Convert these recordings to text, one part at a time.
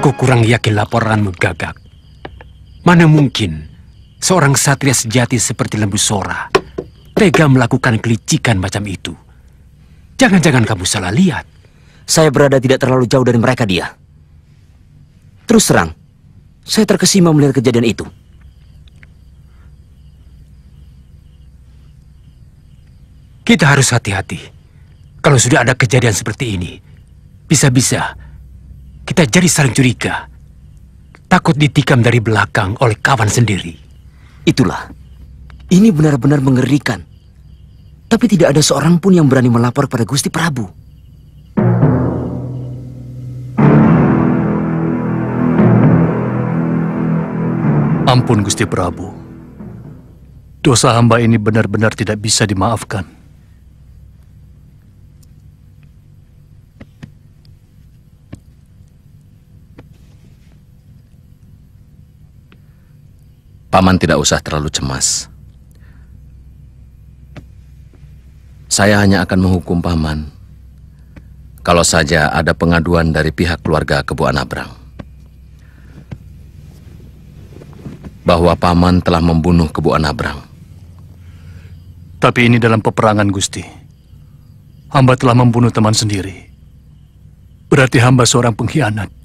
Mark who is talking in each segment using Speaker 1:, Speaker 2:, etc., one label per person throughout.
Speaker 1: Aku kurang yakin laporanmu, Gagak. Mana mungkin seorang satria sejati seperti Lembu Sora tega melakukan kelicikan macam itu. Jangan-jangan kamu salah lihat.
Speaker 2: Saya berada tidak terlalu jauh dari mereka, Dia. Terus terang, saya terkesima melihat kejadian itu.
Speaker 1: Kita harus hati-hati. Kalau sudah ada kejadian seperti ini, bisa-bisa kita jadi saling curiga. Takut ditikam dari belakang oleh kawan sendiri.
Speaker 2: Itulah. Ini benar-benar mengerikan. Tapi tidak ada seorang pun yang berani melapor pada Gusti Prabu.
Speaker 3: Ampun Gusti Prabu. Dosa hamba ini benar-benar tidak bisa dimaafkan.
Speaker 4: Paman tidak usah terlalu cemas. Saya hanya akan menghukum Paman kalau saja ada pengaduan dari pihak keluarga Kebu Anabrang bahwa Paman telah membunuh Kebu Anabrang.
Speaker 3: Tapi ini dalam peperangan, Gusti. Hamba telah membunuh teman sendiri. Berarti hamba seorang pengkhianat.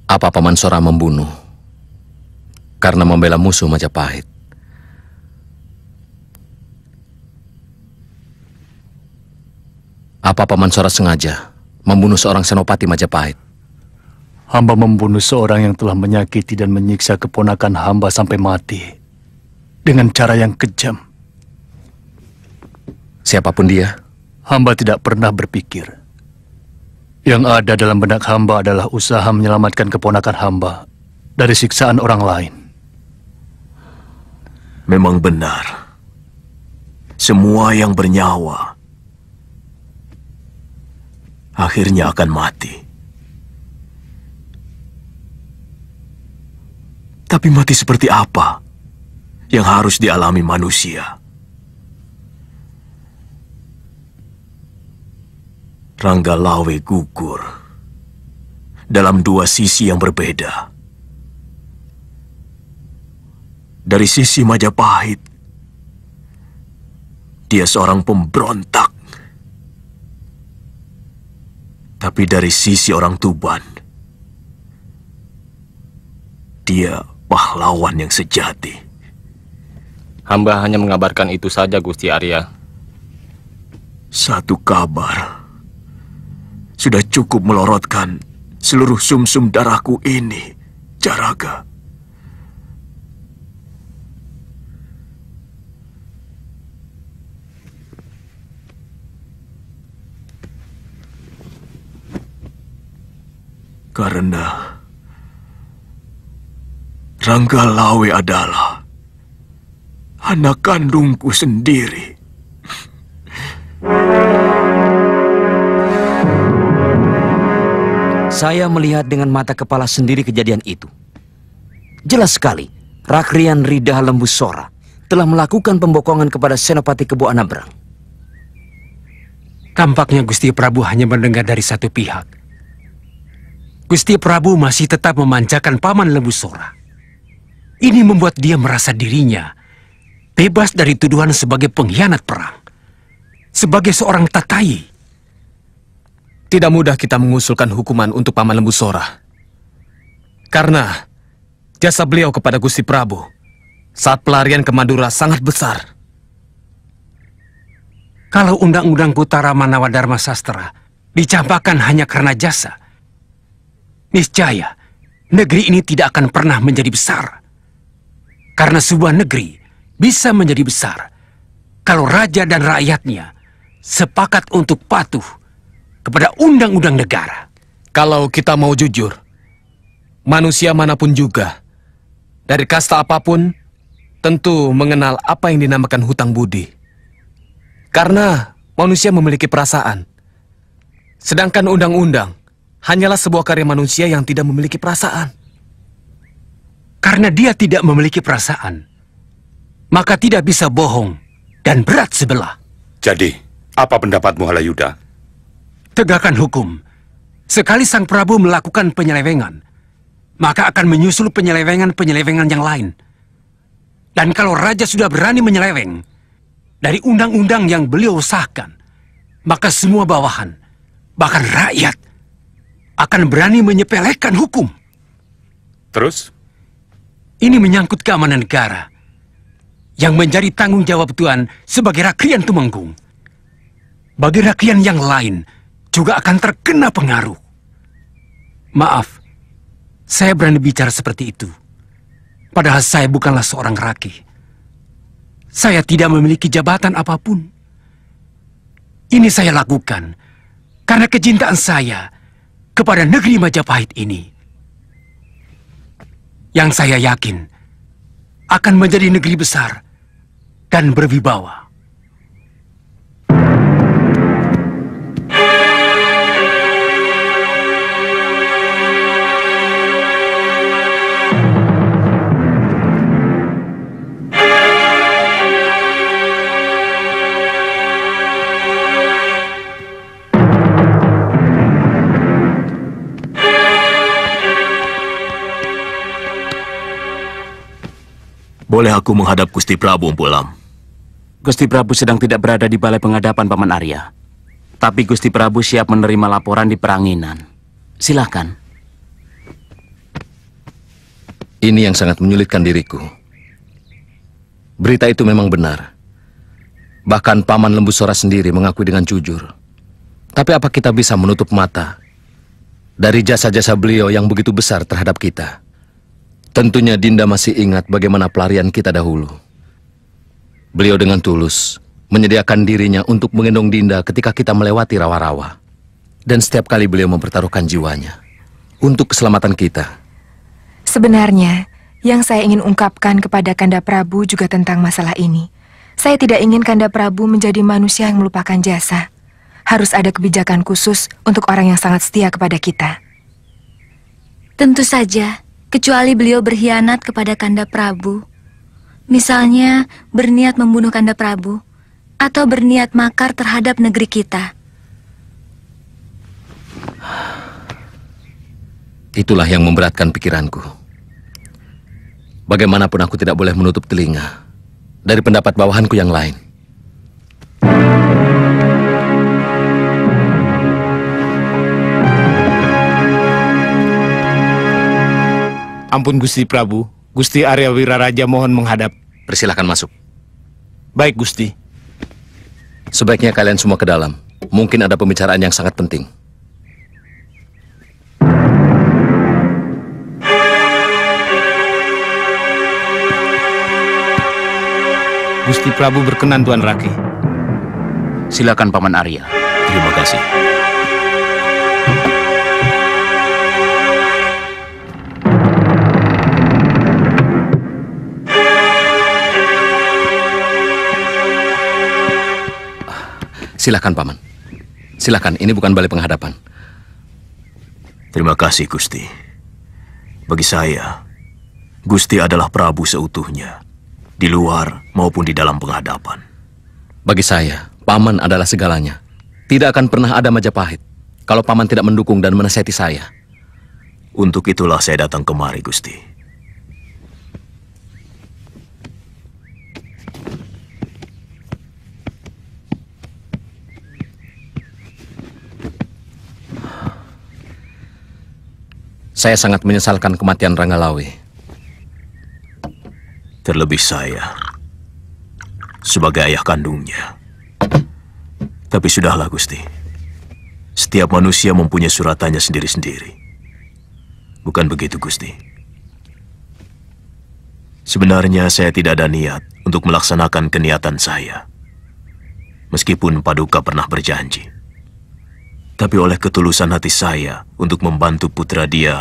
Speaker 4: Apa Paman Sora membunuh karena membela musuh Majapahit? Apa Paman Sora sengaja membunuh seorang senopati Majapahit?
Speaker 3: Hamba membunuh seorang yang telah menyakiti dan menyiksa keponakan hamba sampai mati dengan cara yang kejam.
Speaker 4: Siapapun dia,
Speaker 3: hamba tidak pernah berpikir. Yang ada dalam benak hamba adalah usaha menyelamatkan keponakan hamba dari siksaan orang lain.
Speaker 5: Memang benar. Semua yang bernyawa akhirnya akan mati. Tapi mati seperti apa yang harus dialami manusia? Ranggalawe gugur dalam dua sisi yang berbeda. Dari sisi Majapahit, dia seorang pemberontak. Tapi dari sisi orang Tuban, dia pahlawan yang sejati.
Speaker 6: Hamba hanya mengabarkan itu saja, Gusti Arya.
Speaker 5: Satu kabar sudah cukup melorotkan seluruh sumsum darahku ini, Jaraga. Karena Ranggalawe adalah anak kandungku sendiri.
Speaker 2: Saya melihat dengan mata kepala sendiri kejadian itu. Jelas sekali, Rakrian Ridah Lembu Sora telah melakukan pembokongan kepada Senopati Kebu Anabrang.
Speaker 1: Tampaknya Gusti Prabu hanya mendengar dari satu pihak. Gusti Prabu masih tetap memanjakan Paman Lembu Sora. Ini membuat dia merasa dirinya bebas dari tuduhan sebagai pengkhianat perang, sebagai seorang tatayi.
Speaker 7: Tidak mudah kita mengusulkan hukuman untuk Paman Lembu Sora. Karena jasa beliau kepada Gusti Prabu saat pelarian ke Madura sangat besar.
Speaker 1: Kalau Undang-Undang Putara Manawa Dharma Sastra dicampakkan hanya karena jasa, niscaya negeri ini tidak akan pernah menjadi besar. Karena sebuah negeri bisa menjadi besar kalau raja dan rakyatnya sepakat untuk patuh kepada undang-undang negara.
Speaker 7: Kalau kita mau jujur, manusia manapun juga, dari kasta apapun, tentu mengenal apa yang dinamakan hutang budi. Karena manusia memiliki perasaan. Sedangkan undang-undang hanyalah sebuah karya manusia yang tidak memiliki perasaan.
Speaker 1: Karena dia tidak memiliki perasaan, maka tidak bisa bohong dan berat sebelah.
Speaker 8: Jadi, Apa pendapatmu, Halayuda?
Speaker 1: Tegakkan hukum. Sekali Sang Prabu melakukan penyelewengan, maka akan menyusul penyelewengan-penyelewengan yang lain. Dan kalau Raja sudah berani menyeleweng dari undang-undang yang beliau sahkan, maka semua bawahan, bahkan rakyat, akan berani menyepelekan hukum.
Speaker 8: Terus?
Speaker 1: Ini menyangkut keamanan negara yang menjadi tanggung jawab Tuan sebagai Rakrian Tumenggung. Bagi Rakrian yang lain juga akan terkena pengaruh. Maaf, saya berani bicara seperti itu. Padahal saya bukanlah seorang raki. Saya tidak memiliki jabatan apapun. Ini saya lakukan karena kecintaan saya kepada negeri Majapahit ini. Yang saya yakin akan menjadi negeri besar dan berwibawa.
Speaker 5: Boleh aku menghadap Gusti Prabu, Empu Lam?
Speaker 2: Gusti Prabu sedang tidak berada di balai pengadapan, Paman Arya. Tapi Gusti Prabu siap menerima laporan di Peranginan. Silakan.
Speaker 4: Ini yang sangat menyulitkan diriku. Berita itu memang benar. Bahkan Paman Lembusora sendiri mengakui dengan jujur. Tapi apa kita bisa menutup mata dari jasa-jasa beliau yang begitu besar terhadap kita? Tentunya Dinda masih ingat bagaimana pelarian kita dahulu. Beliau dengan tulus menyediakan dirinya untuk menggendong Dinda ketika kita melewati rawa-rawa. Dan setiap kali beliau mempertaruhkan jiwanya untuk keselamatan kita.
Speaker 9: Sebenarnya, yang saya ingin ungkapkan kepada Kanda Prabu juga tentang masalah ini. Saya tidak ingin Kanda Prabu menjadi manusia yang melupakan jasa. Harus ada kebijakan khusus untuk orang yang sangat setia kepada kita.
Speaker 10: Tentu saja. Kecuali beliau berkhianat kepada Kanda Prabu. Misalnya, berniat membunuh Kanda Prabu, atau berniat makar terhadap negeri kita.
Speaker 4: Itulah yang memberatkan pikiranku. Bagaimanapun aku tidak boleh menutup telinga dari pendapat bawahanku yang lain.
Speaker 7: Ampun Gusti Prabu, Gusti Arya Wiraraja mohon menghadap.
Speaker 4: Persilahkan masuk.
Speaker 7: Baik Gusti.
Speaker 4: Sebaiknya kalian semua ke dalam. Mungkin ada pembicaraan yang sangat penting.
Speaker 7: Gusti Prabu berkenan Tuan Raki.
Speaker 2: Silakan Paman Arya.
Speaker 5: Terima kasih.
Speaker 4: Silakan Paman. Silakan, ini bukan balai penghadapan.
Speaker 5: Terima kasih, Gusti. Bagi saya, Gusti adalah Prabu seutuhnya, di luar maupun di dalam penghadapan.
Speaker 4: Bagi saya, Paman adalah segalanya. Tidak akan pernah ada Majapahit kalau Paman tidak mendukung dan menasihati saya.
Speaker 5: Untuk itulah saya datang kemari, Gusti.
Speaker 4: Saya sangat menyesalkan kematian Ranggalawe.
Speaker 5: Terlebih saya, sebagai ayah kandungnya. Tapi sudahlah, Gusti. Setiap manusia mempunyai suratannya sendiri-sendiri. Bukan begitu, Gusti? Sebenarnya saya tidak ada niat untuk melaksanakan keniatan saya. Meskipun Paduka pernah berjanji. Tapi oleh ketulusan hati saya untuk membantu putra dia,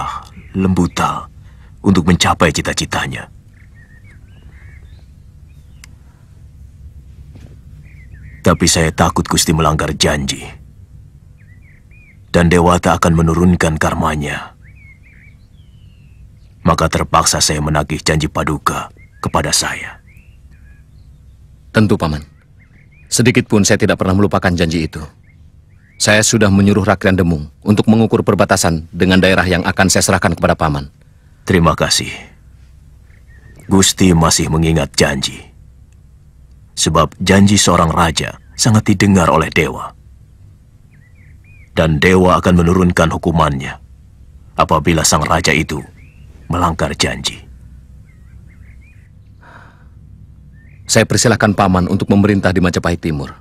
Speaker 5: Lembutal, untuk mencapai cita-citanya. Tapi saya takut Gusti melanggar janji. Dan Dewata akan menurunkan karmanya. Maka terpaksa saya menagih janji Paduka kepada saya.
Speaker 4: Tentu, Paman. Sedikit pun saya tidak pernah melupakan janji itu. Saya sudah menyuruh Rakrian Demung untuk mengukur perbatasan dengan daerah yang akan saya serahkan kepada Paman.
Speaker 5: Terima kasih. Gusti masih mengingat janji. Sebab janji seorang raja sangat didengar oleh dewa. Dan dewa akan menurunkan hukumannya apabila sang raja itu melanggar janji.
Speaker 4: Saya persilahkan Paman untuk memerintah di Majapahit Timur.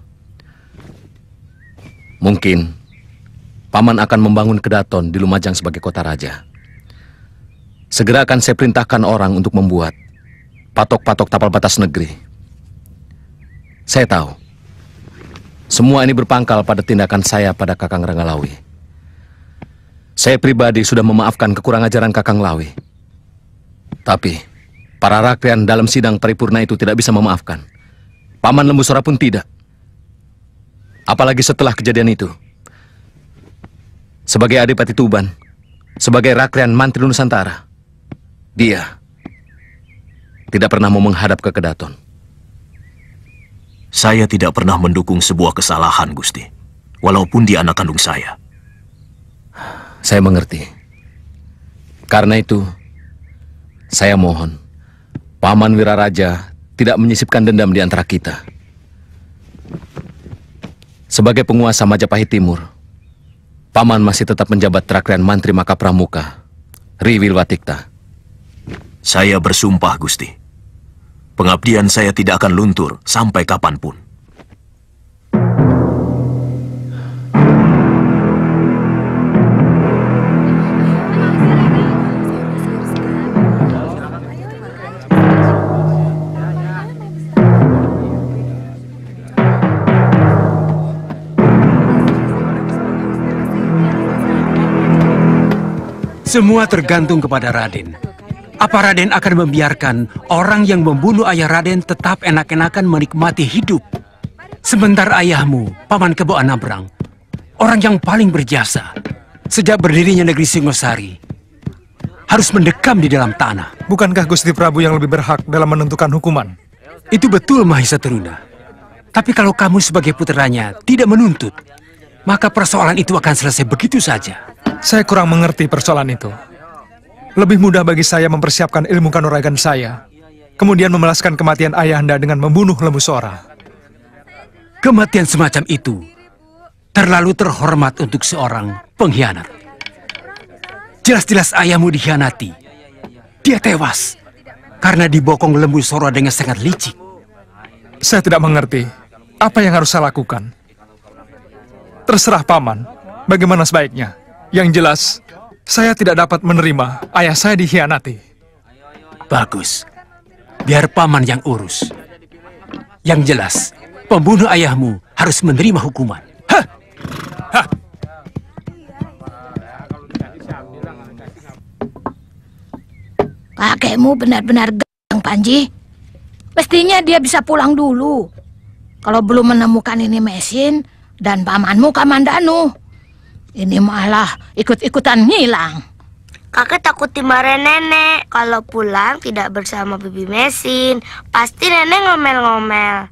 Speaker 4: Mungkin Paman akan membangun Kedaton di Lumajang sebagai kota raja. Segera akan saya perintahkan orang untuk membuat patok-patok tapal batas negeri. Saya tahu, semua ini berpangkal pada tindakan saya pada Kakang Ranggalawi. Saya pribadi sudah memaafkan kekurang ajaran Kakang Lawi. Tapi para Rakrian dalam sidang paripurna itu tidak bisa memaafkan. Paman Lembusora pun tidak. Apalagi setelah kejadian itu. Sebagai Adipati Tuban, sebagai Rakrian Mantri Nusantara, dia tidak pernah mau menghadap ke Kedaton.
Speaker 5: Saya tidak pernah mendukung sebuah kesalahan, Gusti. Walaupun dia anak kandung saya.
Speaker 4: Saya mengerti. Karena itu, saya mohon Paman Wiraraja tidak menyisipkan dendam di antara kita. Sebagai penguasa Majapahit Timur, Paman masih tetap menjabat Rakrian Mantri Makapramuka, Riwilwatikta.
Speaker 5: Saya bersumpah, Gusti. Pengabdian saya tidak akan luntur sampai kapanpun.
Speaker 1: Semua tergantung kepada Raden. Apa Raden akan membiarkan orang yang membunuh ayah Raden tetap enak-enakan menikmati hidup? Sementara ayahmu, Paman Kebo Anabrang, orang yang paling berjasa sejak berdirinya negeri Singosari, harus mendekam di dalam tanah.
Speaker 11: Bukankah Gusti Prabu yang lebih berhak dalam menentukan hukuman?
Speaker 1: Itu betul, Mahesa Teruna. Tapi kalau kamu sebagai putranya tidak menuntut, maka persoalan itu akan selesai begitu saja.
Speaker 11: Saya kurang mengerti persoalan itu. Lebih mudah bagi saya mempersiapkan ilmu kanuragan saya, kemudian memelaskan kematian ayahanda dengan membunuh Lembusora.
Speaker 1: Kematian semacam itu terlalu terhormat untuk seorang pengkhianat. Jelas-jelas ayahmu dikhianati. Dia tewas karena dibokong Lembusora dengan sangat licik.
Speaker 11: Saya tidak mengerti apa yang harus saya lakukan. Terserah Paman, bagaimana sebaiknya. Yang jelas, saya tidak dapat menerima ayah saya dikhianati.
Speaker 1: Bagus. Biar Paman yang urus. Yang jelas, pembunuh ayahmu harus menerima hukuman. Hah! Hah!
Speaker 12: Kakekmu benar-benar gang, Panji. Mestinya dia bisa pulang dulu. Kalau belum menemukan ini mesin dan pamanmu Kamandanu. Ini malah ikut-ikutan ngilang.
Speaker 13: Kakek takut dimarahin nenek kalau pulang tidak bersama Bibi Mesin. Pasti nenek ngomel-ngomel.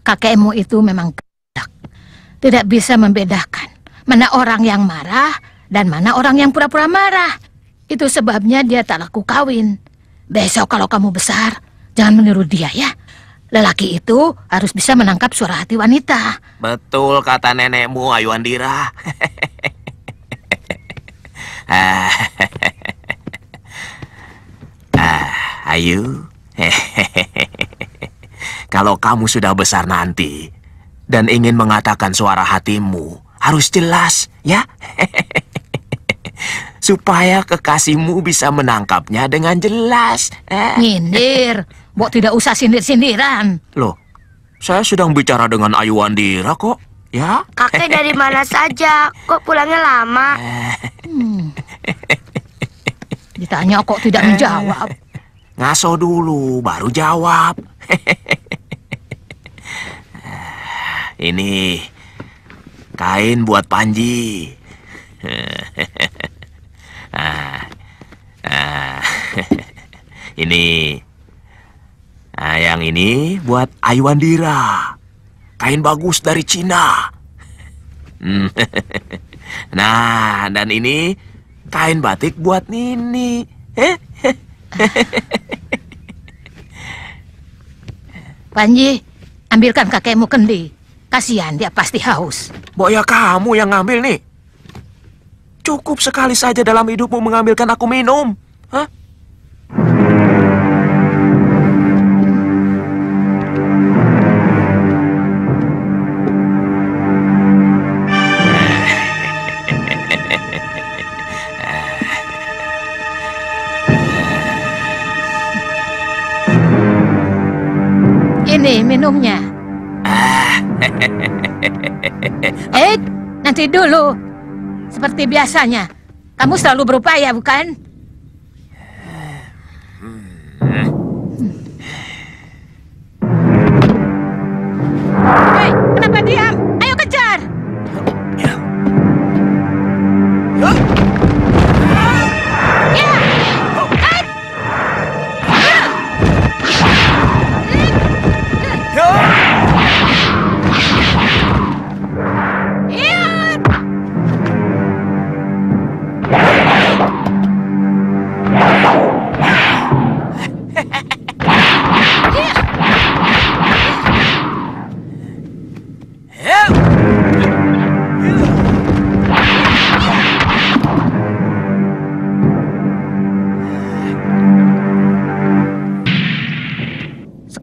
Speaker 12: Kakekmu itu memang gedak. Tidak bisa membedakan mana orang yang marah dan mana orang yang pura-pura marah. Itu sebabnya dia tak laku kawin. Besok kalau kamu besar, jangan meniru dia ya. Lelaki itu harus bisa menangkap suara hati wanita.
Speaker 5: Betul kata nenekmu, Ayu Andira. Ayu, kalau kamu sudah besar nanti dan ingin mengatakan suara hatimu, harus jelas, ya. Supaya kekasihmu bisa menangkapnya dengan jelas.
Speaker 12: Nyindir. Mbok tidak usah sindir-sindiran.
Speaker 5: Loh, saya sedang bicara dengan Ayu Andira kok, ya?
Speaker 13: Kakek dari mana saja? Kok pulangnya lama?
Speaker 12: Ditanya kok tidak menjawab.
Speaker 5: Ngaso dulu, baru jawab. Ini kain buat Panji. Ini Nah, yang ini buat Aiwandira. Kain bagus dari Cina. Nah, dan ini kain batik buat Nini.
Speaker 12: Panji, ambilkan kakekmu kendi. Kasihan, dia pasti haus.
Speaker 5: Boya kamu yang ngambil nih. Cukup sekali saja dalam hidupmu mengambilkan aku minum. Hah?
Speaker 12: Ini minumnya. Nanti dulu. Seperti biasanya. Kamu selalu berupaya, bukan? Hei, kenapa diam? Ayo kejar!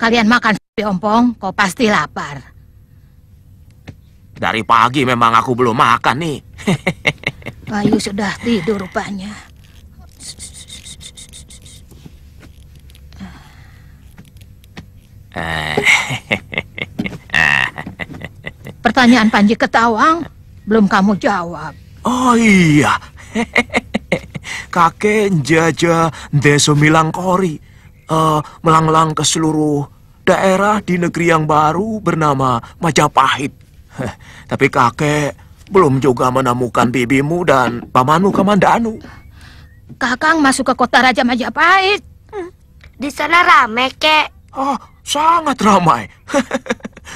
Speaker 12: Sekalian makan, Ompong, kau pasti lapar.
Speaker 5: Dari pagi memang aku belum makan nih.
Speaker 12: Bayu sudah tidur rupanya. Pertanyaan Panji Ketawang belum kamu jawab.
Speaker 5: Oh iya. Kakek Jaja Deso Milangkori melanglang ke seluruh daerah di negeri yang baru bernama Majapahit. Tapi kakek belum juga menemukan bibimu dan pamanmu Kamandanu.
Speaker 12: Kakang masuk ke kota Raja Majapahit.
Speaker 13: Di sana rame, Kek.
Speaker 5: Oh, sangat ramai.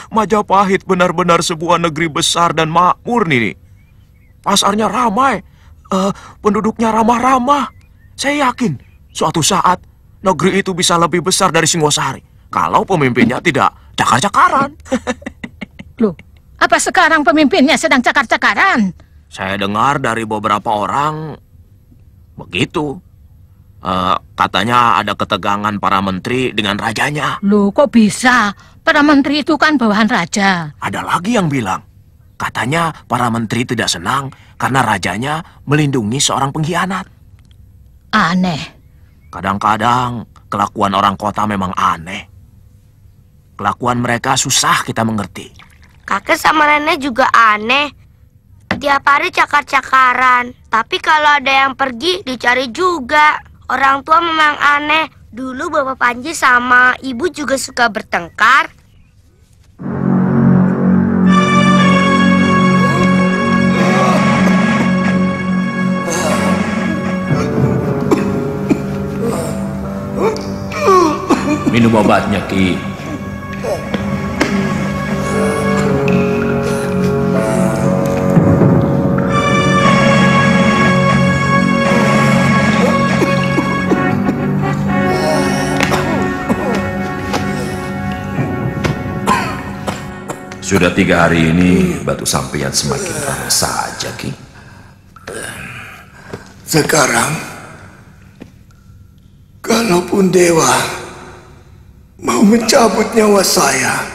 Speaker 5: Majapahit benar-benar sebuah negeri besar dan makmur nih. Pasarnya ramai, penduduknya ramah-ramah. Saya yakin suatu saat negeri itu bisa lebih besar dari Singosari kalau pemimpinnya tidak cakar-cakaran.
Speaker 12: Loh, apa sekarang pemimpinnya sedang cakar-cakaran?
Speaker 5: Saya dengar dari beberapa orang begitu. Katanya ada ketegangan para menteri dengan rajanya.
Speaker 12: Loh, kok bisa? Para menteri itu kan bawahan raja.
Speaker 5: Ada lagi yang bilang, katanya para menteri tidak senang karena rajanya melindungi seorang pengkhianat.
Speaker 12: Aneh.
Speaker 5: Kadang-kadang kelakuan orang kota memang aneh. Kelakuan mereka susah kita mengerti.
Speaker 13: Kakek sama nenek juga aneh. Tiap hari cakar-cakaran. Tapi kalau ada yang pergi, dicari juga. Orang tua memang aneh. Dulu Bapak Panji sama Ibu juga suka bertengkar.
Speaker 4: Minum obatnya, Ki.
Speaker 14: Sudah 3 hari ini batu sampeyan semakin ramai saja, Ki.
Speaker 15: Sekarang, kalaupun dewa mau mencabut nyawa saya,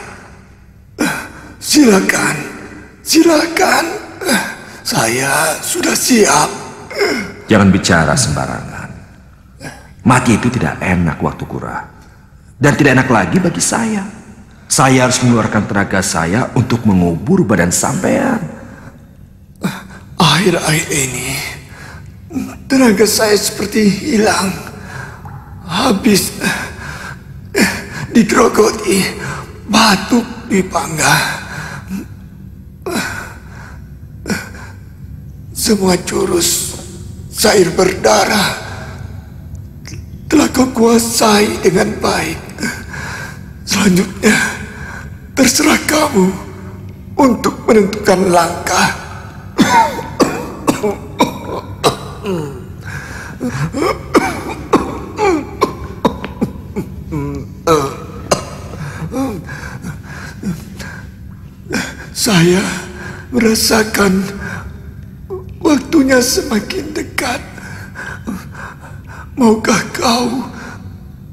Speaker 15: silakan, silakan. Saya sudah siap.
Speaker 14: Jangan bicara sembarangan. Mati itu tidak enak waktu kurang. Dan tidak enak lagi bagi saya. Saya harus mengeluarkan tenaga saya untuk mengubur badan sampean.
Speaker 15: Akhir-akhir ini, tenaga saya seperti hilang. Habis digerogoti, batuk di pangga. Semua jurus cair berdarah telah kau kuasai dengan baik. Selanjutnya, terserah kamu untuk menentukan langkah. Saya merasakan waktunya semakin dekat. Maukah kau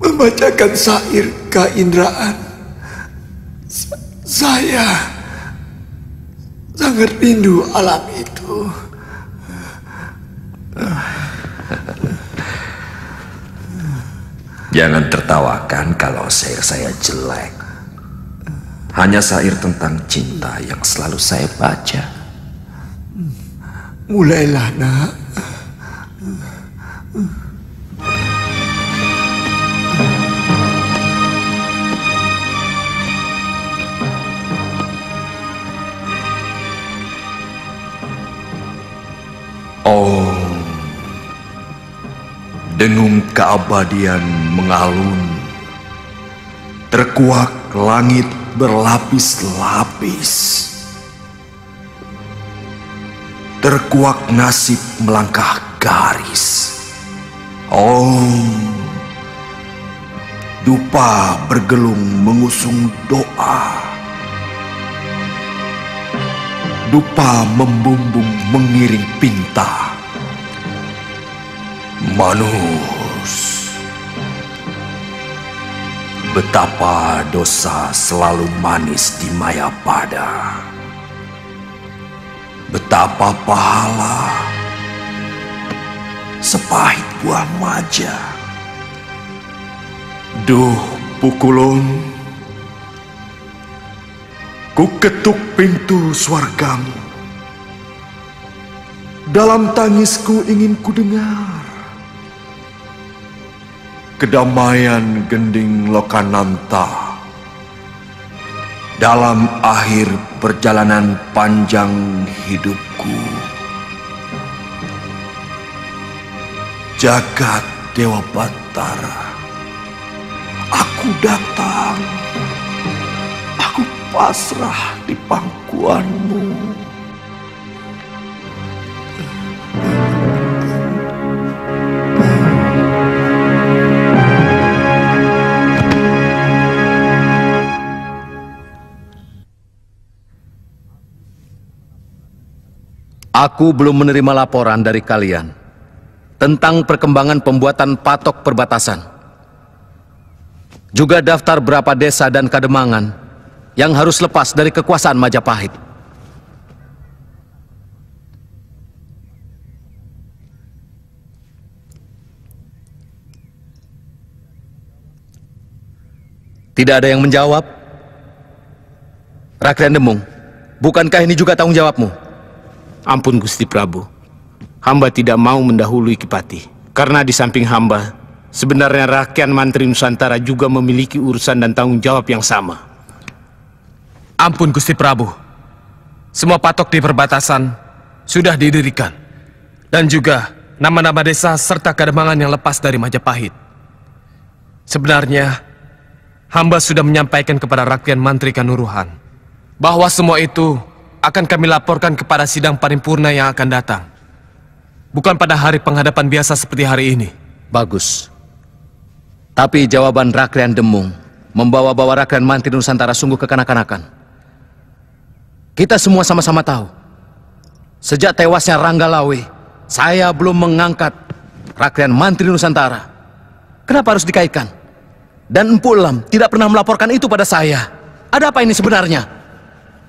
Speaker 15: membacakan syair keindraan? Saya sangat rindu alam itu.
Speaker 14: Jangan tertawakan kalau syair saya jelek. Hanya syair tentang cinta yang selalu saya baca.
Speaker 15: Mulailah, nak.
Speaker 14: Oh, dengung keabadian mengalun, terkuak langit berlapis-lapis, terkuak nasib melangkah garis. Oh, dupa bergelung mengusung doa, dupa membumbung mengiring pinta. Manus, betapa dosa selalu manis di Mayapada. Betapa pahala sepahit buah maja. Duh, Pukulun, ku ketuk pintu swargamu. Dalam tangisku ingin ku dengar kedamaian gending Lokananta dalam akhir perjalanan panjang hidupku. Jagat Dewa Batara, aku datang, aku pasrah di pangkuanmu.
Speaker 4: Aku belum menerima laporan dari kalian tentang perkembangan pembuatan patok perbatasan. Juga daftar berapa desa dan kademangan yang harus lepas dari kekuasaan Majapahit. Tidak ada yang menjawab. Rakrian Demung, bukankah ini juga tanggung jawabmu?
Speaker 7: Ampun Gusti Prabu, hamba tidak mau mendahului Kipati. Karena di samping hamba, sebenarnya rakyat Mantri Nusantara juga memiliki urusan dan tanggung jawab yang sama. Ampun Gusti Prabu, semua patok di perbatasan sudah didirikan. Dan juga nama-nama desa serta kademangan yang lepas dari Majapahit. Sebenarnya, hamba sudah menyampaikan kepada rakyat Mantri Kanuruhan bahwa semua itu akan kami laporkan kepada sidang paripurna yang akan datang. Bukan pada hari penghadapan biasa seperti hari ini.
Speaker 4: Bagus. Tapi jawaban Rakrian Demung membawa-bawa rakyat Mantri Nusantara sungguh kekanak-kanakan. Kita semua sama-sama tahu, sejak tewasnya Ranggalawe, saya belum mengangkat rakyat Mantri Nusantara. Kenapa harus dikaitkan? Dan Empu Elam tidak pernah melaporkan itu pada saya. Ada apa ini sebenarnya?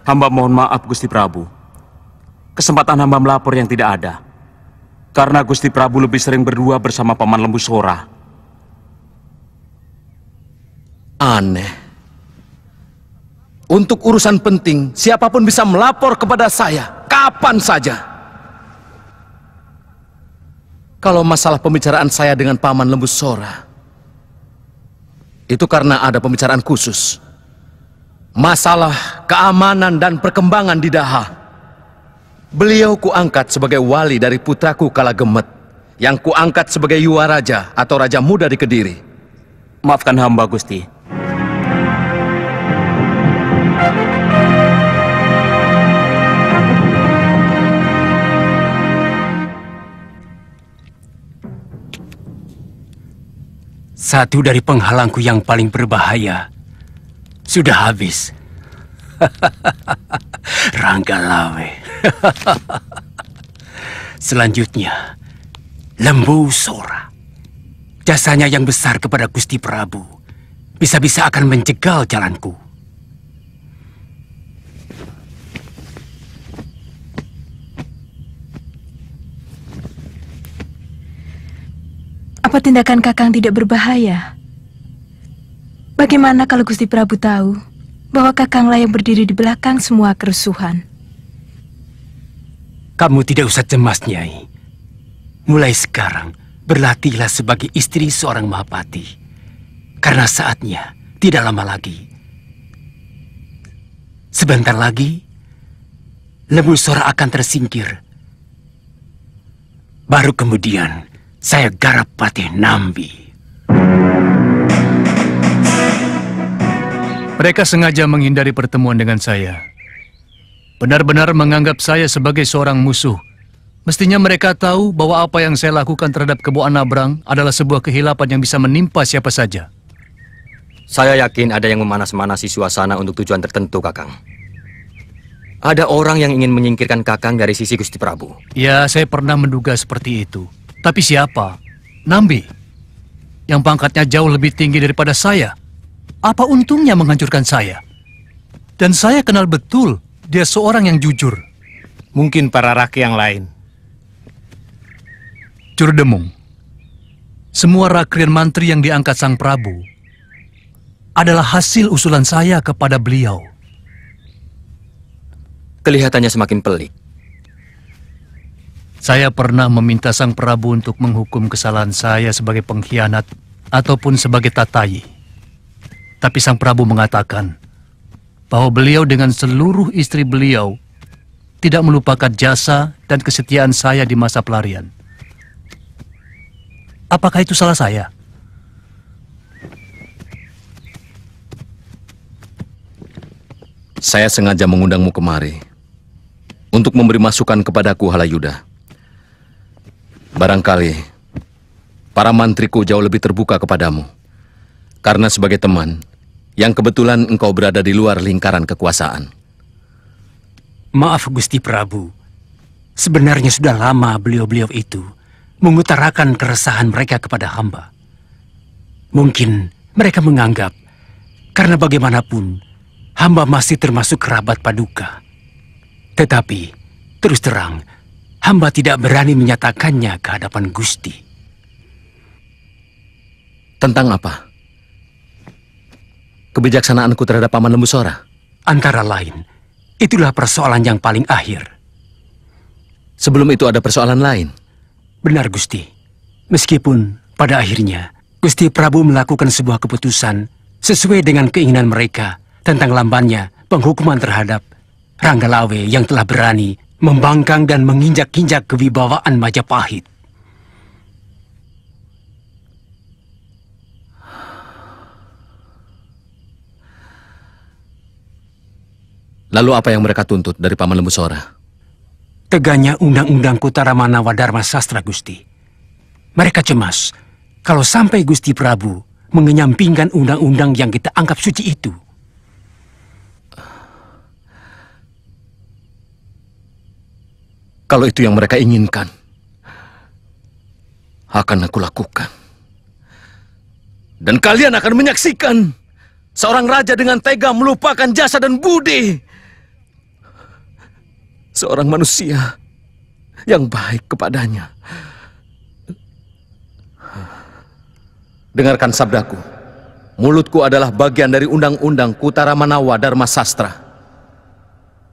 Speaker 6: Hamba mohon maaf Gusti Prabu. Kesempatan hamba melapor yang tidak ada. Karena Gusti Prabu lebih sering berdua bersama Paman Lembu Sora.
Speaker 4: Aneh. Untuk urusan penting, siapapun bisa melapor kepada saya, kapan saja. Kalau masalah pembicaraan saya dengan Paman Lembu Sora, itu karena ada pembicaraan khusus. Masalah keamanan dan perkembangan di Daha. Beliau kuangkat sebagai wali dari putraku Kalagemet, yang kuangkat sebagai Yuwa Raja atau Raja Muda di Kediri.
Speaker 6: Maafkan hamba Gusti.
Speaker 1: Satu dari penghalangku yang paling berbahaya sudah habis. Ranggalawe. Selanjutnya, Lembu Sora. Jasanya yang besar kepada Gusti Prabu bisa-bisa akan menjegal jalanku.
Speaker 9: Apa tindakan Kakang tidak berbahaya? Bagaimana kalau Gusti Prabu tahu bahwa Kakanglah yang berdiri di belakang semua kerusuhan?
Speaker 1: Kamu tidak usah cemas, Nyai. Mulai sekarang, berlatihlah sebagai istri seorang Mahapati. Karena saatnya tidak lama lagi. Sebentar lagi, Lembu Sora akan tersingkir. Baru kemudian, saya garap Patih Nambi.
Speaker 3: Mereka sengaja menghindari pertemuan dengan saya. Benar-benar menganggap saya sebagai seorang musuh. Mestinya mereka tahu bahwa apa yang saya lakukan terhadap Kebo Anabrang adalah sebuah kehilapan yang bisa menimpa siapa saja.
Speaker 2: Saya yakin ada yang memanas-manasi suasana untuk tujuan tertentu, Kakang. Ada orang yang ingin menyingkirkan Kakang dari sisi Gusti Prabu.
Speaker 3: Ya, saya pernah menduga seperti itu. Tapi siapa? Nambi. Yang pangkatnya jauh lebih tinggi daripada saya. Apa untungnya menghancurkan saya? Dan saya kenal betul dia seorang yang jujur.
Speaker 7: Mungkin para raki yang lain.
Speaker 3: Curdemung. Semua rakrian mantri yang diangkat Sang Prabu adalah hasil usulan saya kepada beliau.
Speaker 2: Kelihatannya semakin pelik.
Speaker 3: Saya pernah meminta Sang Prabu untuk menghukum kesalahan saya sebagai pengkhianat ataupun sebagai tatayi. Tapi Sang Prabu mengatakan bahwa beliau dengan seluruh istri beliau tidak melupakan jasa dan kesetiaan saya di masa pelarian. Apakah itu salah saya?
Speaker 4: Saya sengaja mengundangmu kemari untuk memberi masukan kepadaku, Halayuda. Barangkali para mantriku jauh lebih terbuka kepadamu. Karena sebagai teman, yang kebetulan engkau berada di luar lingkaran kekuasaan.
Speaker 1: Maaf Gusti Prabu, sebenarnya sudah lama beliau-beliau itu mengutarakan keresahan mereka kepada hamba. Mungkin mereka menganggap, karena bagaimanapun, hamba masih termasuk kerabat Paduka. Tetapi, terus terang, hamba tidak berani menyatakannya ke hadapan Gusti.
Speaker 4: Tentang apa? Kebijaksanaanku terhadap Paman Lembu Sora?
Speaker 1: Antara lain, itulah persoalan yang paling akhir.
Speaker 4: Sebelum itu ada persoalan lain?
Speaker 1: Benar Gusti. Meskipun pada akhirnya, Gusti Prabu melakukan sebuah keputusan sesuai dengan keinginan mereka tentang lambannya penghukuman terhadap Ranggalawe yang telah berani membangkang dan menginjak-injak kewibawaan Majapahit.
Speaker 4: Lalu apa yang mereka tuntut dari Paman Lembu Sora?
Speaker 1: Tegaknya Undang-Undang Kutaramanawa Dharma Sastra, Gusti. Mereka cemas kalau sampai Gusti Prabu mengenyampingkan undang-undang yang kita anggap suci itu.
Speaker 4: Kalau itu yang mereka inginkan, akan aku lakukan. Dan kalian akan menyaksikan seorang raja dengan tega melupakan jasa dan budi. Seorang manusia yang baik kepadanya. Dengarkan sabdaku. Mulutku adalah bagian dari Undang-Undang Kutaramanawa Dharma Sastra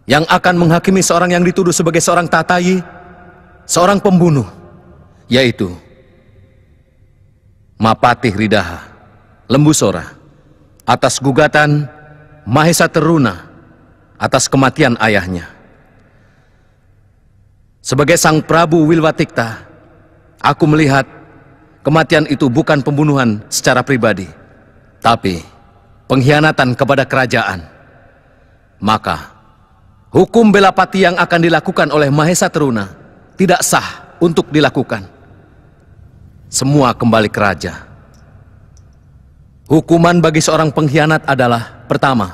Speaker 4: yang akan menghakimi seorang yang dituduh sebagai seorang tatayi, seorang pembunuh, yaitu Mapatih Ridaha, Lembu Sora, atas gugatan Mahesa Teruna atas kematian ayahnya. Sebagai Sang Prabu Wilwatikta, aku melihat kematian itu bukan pembunuhan secara pribadi, tapi pengkhianatan kepada kerajaan. maka hukum bela pati yang akan dilakukan oleh Mahesa Teruna tidak sah untuk dilakukan. Semua kembali ke raja. Hukuman bagi seorang pengkhianat adalah: pertama,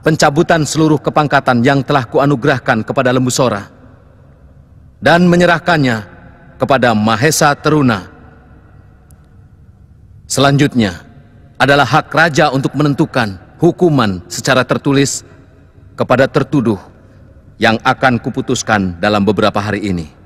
Speaker 4: pencabutan seluruh kepangkatan yang telah kuanugerahkan kepada Lembu Sora dan menyerahkannya kepada Mahesa Teruna. Selanjutnya adalah hak raja untuk menentukan hukuman secara tertulis kepada tertuduh yang akan kuputuskan dalam beberapa hari ini.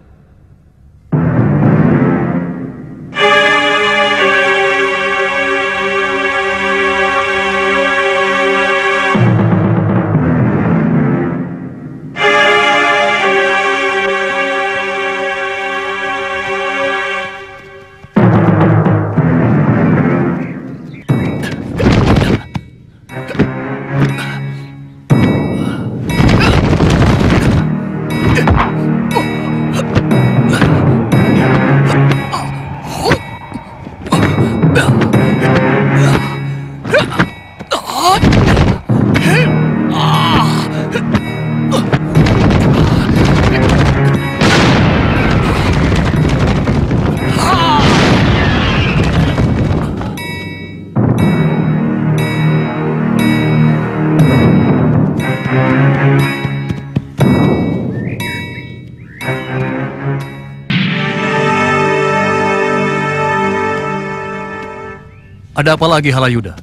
Speaker 3: Ada apa lagi, Halayuda?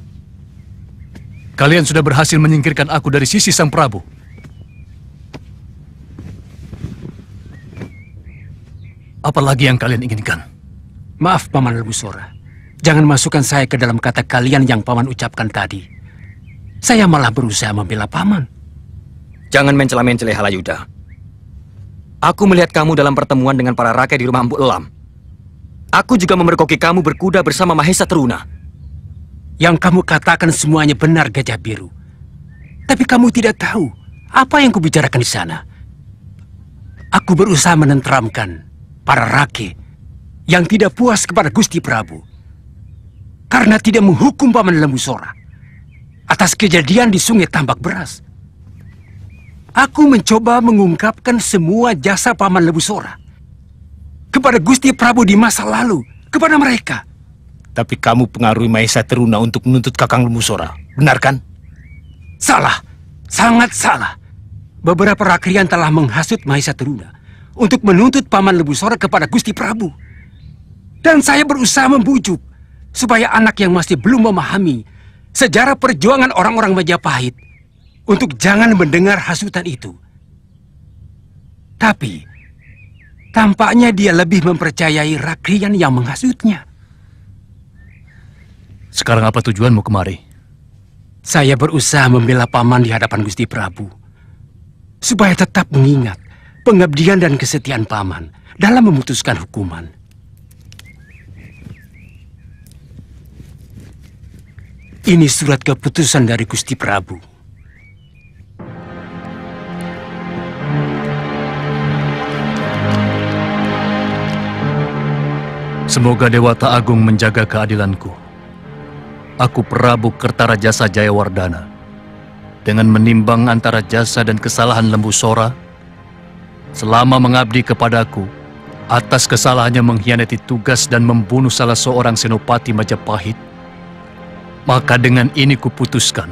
Speaker 3: Kalian sudah berhasil menyingkirkan aku dari sisi Sang Prabu. Apa lagi yang kalian inginkan?
Speaker 1: Maaf, Paman Lembu Sora. Jangan masukkan saya ke dalam kata kalian yang Paman ucapkan tadi. Saya malah berusaha membela Paman.
Speaker 2: Jangan mencela-mencela, Halayuda. Aku melihat kamu dalam pertemuan dengan para rakyat di rumah Empu Elam. Aku juga memergoki kamu berkuda bersama Mahesa Teruna.
Speaker 1: Yang kamu katakan semuanya benar, Gajah Biru. Tapi kamu tidak tahu apa yang kubicarakan di sana. Aku berusaha menenteramkan para rakyat yang tidak puas kepada Gusti Prabu karena tidak menghukum Paman Lembu Sora atas kejadian di Sungai Tambak Beras. Aku mencoba mengungkapkan semua jasa Paman Lembu Sora kepada Gusti Prabu di masa lalu, kepada mereka.
Speaker 16: Tapi kamu pengaruhi Mahesa Teruna untuk menuntut Kakang Lembu Sora, benar kan?
Speaker 1: Salah, sangat salah. Beberapa rakrian telah menghasut Mahesa Teruna untuk menuntut Paman Lembu Sora kepada Gusti Prabu. Dan saya berusaha membujuk supaya anak yang masih belum memahami sejarah perjuangan orang-orang Majapahit untuk jangan mendengar hasutan itu. Tapi tampaknya dia lebih mempercayai rakrian yang menghasutnya.
Speaker 3: Sekarang apa tujuanmu kemari?
Speaker 1: Saya berusaha membela Paman di hadapan Gusti Prabu supaya tetap mengingat pengabdian dan kesetiaan Paman dalam memutuskan hukuman. Ini surat keputusan dari Gusti Prabu.
Speaker 3: Semoga Dewata Agung menjaga keadilanku. Aku Prabu Kertarajasa Jayawardana, dengan menimbang antara jasa dan kesalahan Lembu Sora, selama mengabdi kepadaku, atas kesalahannya mengkhianati tugas dan membunuh salah seorang senopati Majapahit, maka dengan ini kuputuskan.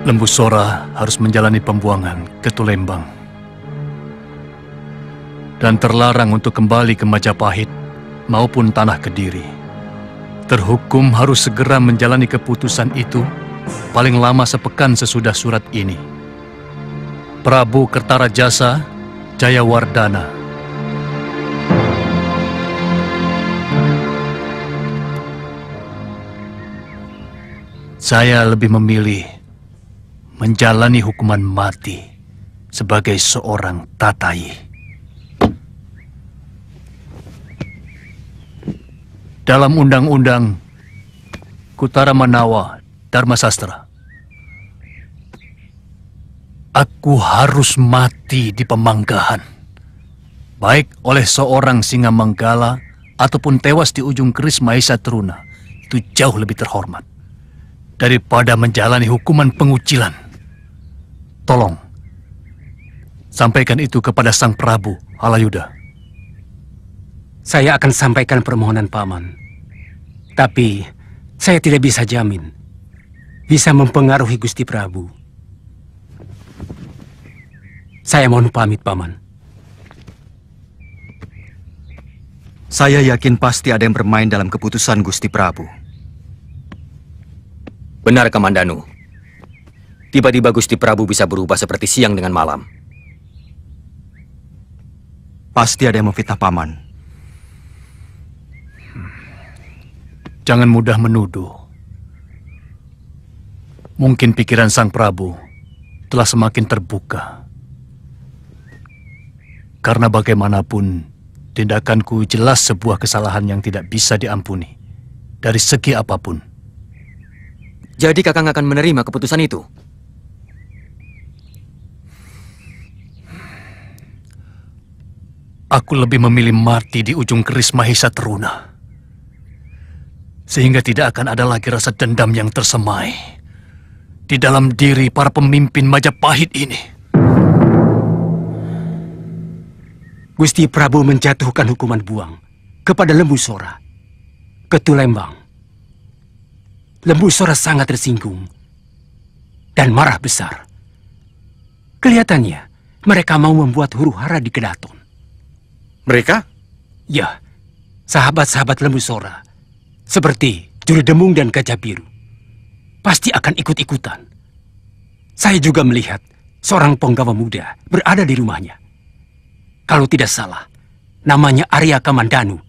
Speaker 3: Lembu Sora harus menjalani pembuangan ke Tulembang dan terlarang untuk kembali ke Majapahit maupun Tanah Kediri. Terhukum harus segera menjalani keputusan itu paling lama sepekan sesudah surat ini. Prabu Kertarajasa Jayawardana. Saya lebih memilih menjalani hukuman mati sebagai seorang tatayi. Dalam Undang-Undang Kutara Manawa Dharma Sastra, aku harus mati di pemanggahan, baik oleh seorang Singa Manggala ataupun tewas di ujung keris Mahesa Teruna itu jauh lebih terhormat daripada menjalani hukuman pengucilan. Tolong, sampaikan itu kepada Sang Prabu Halayuda.
Speaker 1: Saya akan sampaikan permohonan Paman. Tapi, saya tidak bisa jamin bisa mempengaruhi Gusti Prabu. Saya mohon pamit, Paman.
Speaker 17: Saya yakin pasti ada yang bermain dalam keputusan Gusti Prabu.
Speaker 2: Benar, Kamandanu. Tiba-tiba Gusti Prabu bisa berubah seperti siang dengan malam.
Speaker 17: Pasti ada yang memfitnah Paman.
Speaker 3: Jangan mudah menuduh. Mungkin pikiran Sang Prabu telah semakin terbuka. Karena bagaimanapun, tindakanku jelas sebuah kesalahan yang tidak bisa diampuni dari segi apapun.
Speaker 2: Jadi Kakang akan menerima keputusan itu?
Speaker 3: Aku lebih memilih mati di ujung keris Mahesa Teruna. Sehingga tidak akan ada lagi rasa dendam yang tersemai di dalam diri para pemimpin Majapahit ini.
Speaker 1: Gusti Prabu menjatuhkan hukuman buang kepada Lembu Sora, Ketu Lembang. Lembu Sora sangat tersinggung dan marah besar. Kelihatannya mereka mau membuat huru-hara di Kedaton.
Speaker 8: Mereka?
Speaker 1: Ya, sahabat-sahabat Lembu Sora, seperti Juri Demung dan Gajah Biru, pasti akan ikut-ikutan. Saya juga melihat seorang penggawa muda berada di rumahnya. Kalau tidak salah, namanya Arya Kamandanu.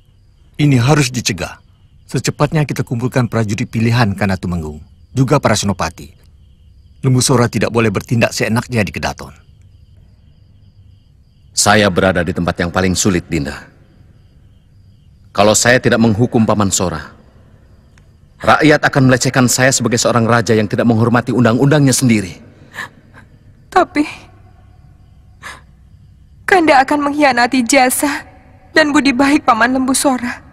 Speaker 16: Ini harus dicegah. Secepatnya kita kumpulkan prajurit pilihan Kanatumenggung, juga para senopati. Lembu Sora tidak boleh bertindak seenaknya di Kedaton.
Speaker 4: Saya berada di tempat yang paling sulit, Dinda. Kalau saya tidak menghukum Paman Sora, rakyat akan melecehkan saya sebagai seorang raja yang tidak menghormati undang-undangnya sendiri.
Speaker 9: Tapi, Kanda akan mengkhianati jasa dan budi baik Paman Lembu Sora.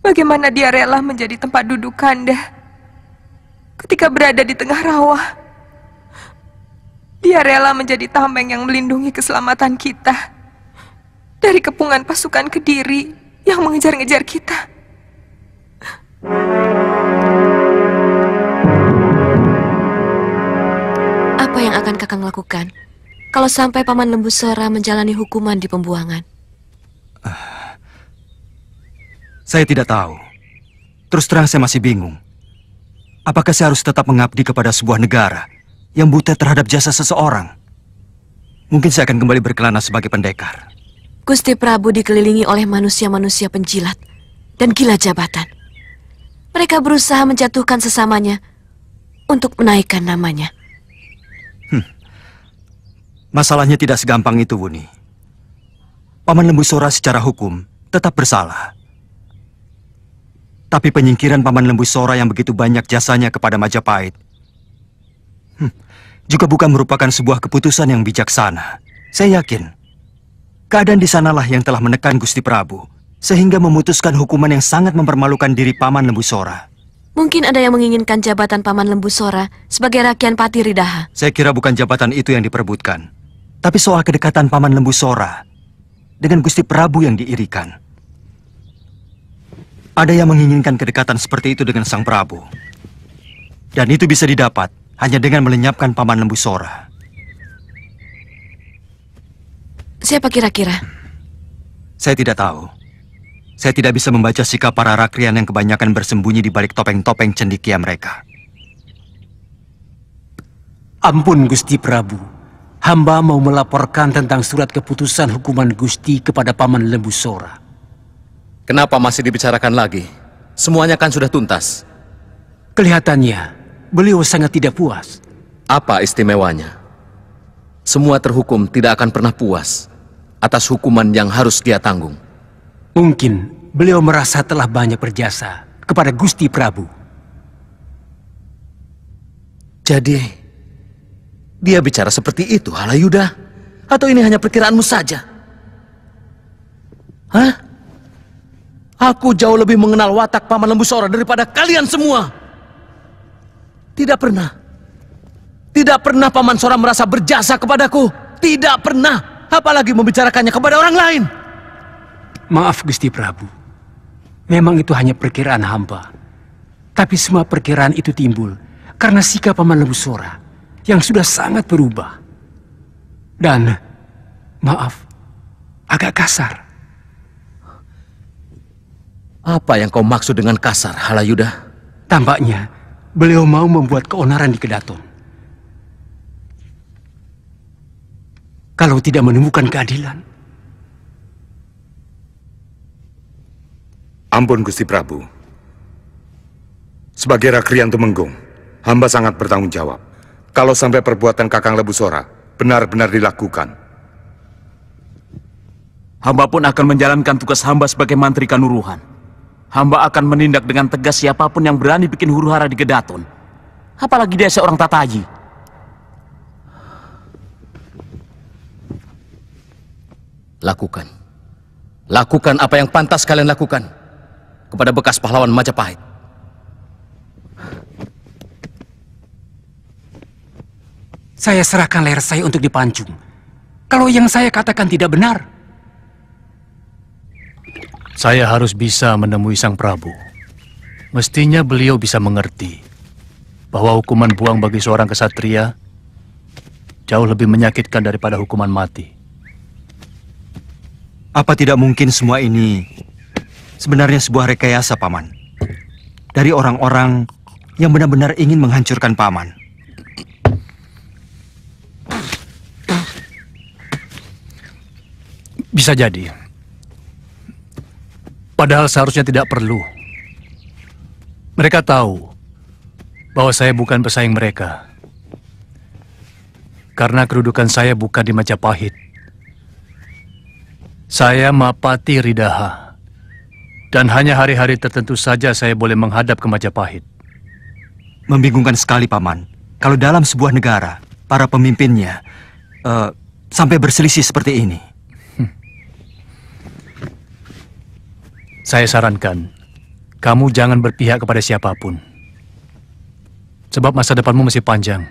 Speaker 9: Bagaimana dia rela menjadi tempat duduk Kanda ketika berada di tengah rawa? Dia rela menjadi tameng yang melindungi keselamatan kita dari kepungan pasukan Kediri yang mengejar-ngejar kita.
Speaker 18: Apa yang akan Kakang lakukan kalau sampai Paman Lembu Sora menjalani hukuman di pembuangan?
Speaker 17: Saya tidak tahu. Terus terang saya masih bingung. Apakah saya harus tetap mengabdi kepada sebuah negara yang buta terhadap jasa seseorang? Mungkin saya akan kembali berkelana sebagai pendekar.
Speaker 18: Gusti Prabu dikelilingi oleh manusia-manusia penjilat dan gila jabatan. Mereka berusaha menjatuhkan sesamanya untuk menaikkan namanya.
Speaker 17: Masalahnya tidak segampang itu, Wuni. Paman Lembu Sora secara hukum tetap bersalah. Tapi penyingkiran Paman Lembu Sora yang begitu banyak jasanya kepada Majapahit juga bukan merupakan sebuah keputusan yang bijaksana. Saya yakin keadaan di sanalah yang telah menekan Gusti Prabu sehingga memutuskan hukuman yang sangat mempermalukan diri Paman Lembu Sora.
Speaker 18: Mungkin ada yang menginginkan jabatan Paman Lembu Sora sebagai Rakian Pati Ridaha.
Speaker 17: Saya kira bukan jabatan itu yang diperebutkan, tapi soal kedekatan Paman Lembu Sora dengan Gusti Prabu yang diirikan. Ada yang menginginkan kedekatan seperti itu dengan Sang Prabu. Dan itu bisa didapat hanya dengan melenyapkan Paman Lembu Sora.
Speaker 18: Siapa kira-kira?
Speaker 17: Saya tidak tahu. Saya tidak bisa membaca sikap para rakrian yang kebanyakan bersembunyi di balik topeng-topeng cendekia mereka.
Speaker 1: Ampun Gusti Prabu, hamba mau melaporkan tentang surat keputusan hukuman Gusti kepada Paman Lembu Sora.
Speaker 4: Kenapa masih dibicarakan lagi? Semuanya kan sudah tuntas.
Speaker 1: Kelihatannya beliau sangat tidak puas.
Speaker 4: Apa istimewanya? Semua terhukum tidak akan pernah puas atas hukuman yang harus dia tanggung.
Speaker 1: Mungkin beliau merasa telah banyak berjasa kepada Gusti Prabu.
Speaker 4: Jadi, dia bicara seperti itu, Halayuda? Atau ini hanya perkiraanmu saja? Hah? Aku jauh lebih mengenal watak Paman Lembu Sora daripada kalian semua. Tidak pernah Paman Sora merasa berjasa kepadaku. Tidak pernah, apalagi membicarakannya kepada orang lain.
Speaker 1: Maaf Gusti Prabu, memang itu hanya perkiraan hamba. Tapi semua perkiraan itu timbul karena sikap Paman Lembu Sora yang sudah sangat berubah. Dan, maaf, agak kasar.
Speaker 4: Apa yang kau maksud dengan kasar, Halayuda?
Speaker 1: Tampaknya beliau mau membuat keonaran di Kedaton. Kalau tidak menemukan keadilan.
Speaker 8: Ampun Gusti Prabu. Sebagai Rakrian Tumenggung, hamba sangat bertanggung jawab. Kalau sampai perbuatan Kakang Lembu Sora benar-benar dilakukan,
Speaker 6: hamba pun akan menjalankan tugas hamba sebagai Mantri Kanuruhan. Hamba akan menindak dengan tegas siapapun yang berani bikin huru-hara di Kedaton. Apalagi dia seorang Tatayi.
Speaker 4: Lakukan. Lakukan apa yang pantas kalian lakukan kepada bekas pahlawan Majapahit.
Speaker 1: Saya serahkan leher saya untuk dipancung. Kalau yang saya katakan tidak benar,
Speaker 3: saya harus bisa menemui Sang Prabu. Mestinya beliau bisa mengerti bahwa hukuman buang bagi seorang kesatria jauh lebih menyakitkan daripada hukuman mati.
Speaker 17: Apa tidak mungkin semua ini sebenarnya sebuah rekayasa, Paman? Dari orang-orang yang benar-benar ingin menghancurkan Paman.
Speaker 3: Bisa jadi. Padahal seharusnya tidak perlu. Mereka tahu bahwa saya bukan pesaing mereka. Karena kedudukan saya bukan di Majapahit. Saya Mapati Ridaha. Dan hanya hari-hari tertentu saja saya boleh menghadap ke Majapahit.
Speaker 17: Membingungkan sekali, Paman. Kalau dalam sebuah negara, para pemimpinnya sampai berselisih seperti ini.
Speaker 3: Saya sarankan, kamu jangan berpihak kepada siapapun. Sebab masa depanmu masih panjang.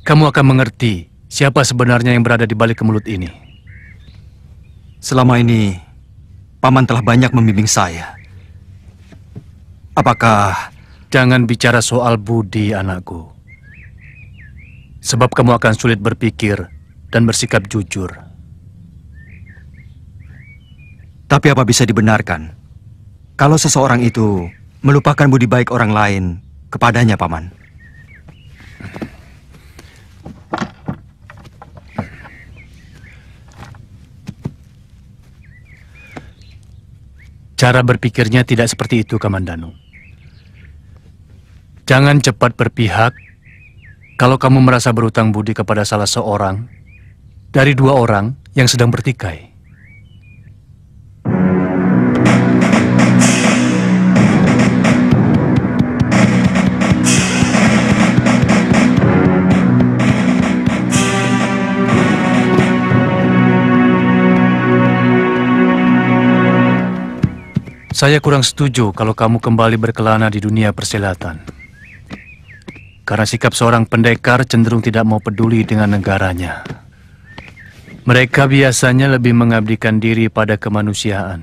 Speaker 3: Kamu akan mengerti siapa sebenarnya yang berada di balik kemelut ini.
Speaker 17: Selama ini, Paman telah banyak membimbing saya. Apakah...
Speaker 3: Jangan bicara soal budi, anakku. Sebab kamu akan sulit berpikir dan bersikap jujur.
Speaker 17: Tapi apa bisa dibenarkan kalau seseorang itu melupakan budi baik orang lain kepadanya, Paman?
Speaker 3: Cara berpikirnya tidak seperti itu, Kamandanu. Jangan cepat berpihak kalau kamu merasa berutang budi kepada salah seorang dari dua orang yang sedang bertikai. Saya kurang setuju kalau kamu kembali berkelana di dunia persilatan. Karena sikap seorang pendekar cenderung tidak mau peduli dengan negaranya. Mereka biasanya lebih mengabdikan diri pada kemanusiaan.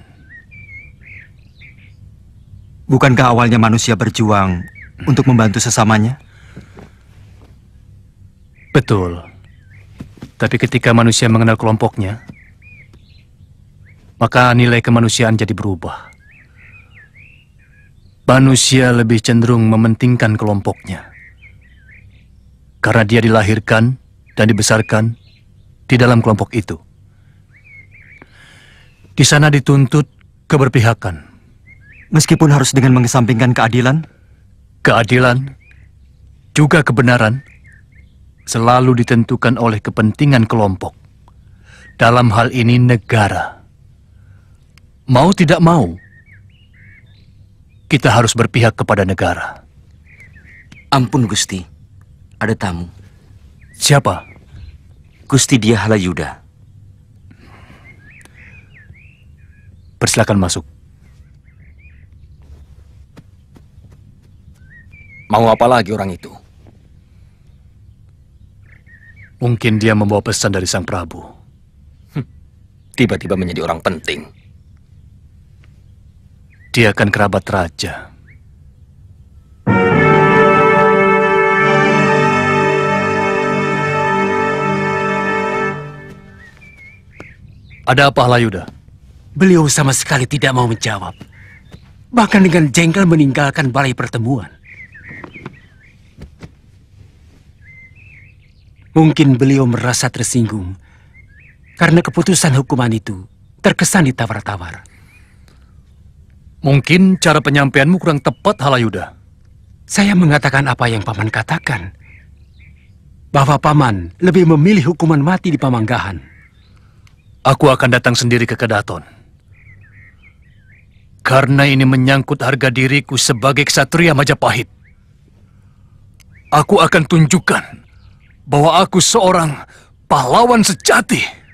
Speaker 17: Bukankah awalnya manusia berjuang untuk membantu sesamanya?
Speaker 3: Betul. Tapi ketika manusia mengenal kelompoknya, maka nilai kemanusiaan jadi berubah. Manusia lebih cenderung mementingkan kelompoknya. Karena dia dilahirkan dan dibesarkan di dalam kelompok itu. Di sana dituntut keberpihakan.
Speaker 17: Meskipun harus dengan mengesampingkan keadilan?
Speaker 3: Keadilan, juga kebenaran, selalu ditentukan oleh kepentingan kelompok. Dalam hal ini negara. Mau tidak mau, kita harus berpihak kepada negara.
Speaker 19: Ampun Gusti, ada tamu.
Speaker 3: Siapa?
Speaker 19: Gusti Dia Halayuda.
Speaker 3: Persilakan masuk.
Speaker 2: Mau apa lagi orang itu?
Speaker 3: Mungkin dia membawa pesan dari Sang Prabu.
Speaker 2: Tiba-tiba menjadi orang penting.
Speaker 3: Dia kan kerabat raja. Ada apa, Halayuda?
Speaker 1: Beliau sama sekali tidak mau menjawab. Bahkan dengan jengkel meninggalkan balai pertemuan. Mungkin beliau merasa tersinggung karena keputusan hukuman itu terkesan ditawar-tawar.
Speaker 3: Mungkin cara penyampaianmu kurang tepat, Halayuda.
Speaker 1: Saya mengatakan apa yang Paman katakan. Bahwa Paman lebih memilih hukuman mati di Pamanggahan.
Speaker 3: Aku akan datang sendiri ke Kedaton. Karena ini menyangkut harga diriku sebagai ksatria Majapahit. Aku akan tunjukkan bahwa aku seorang pahlawan sejati.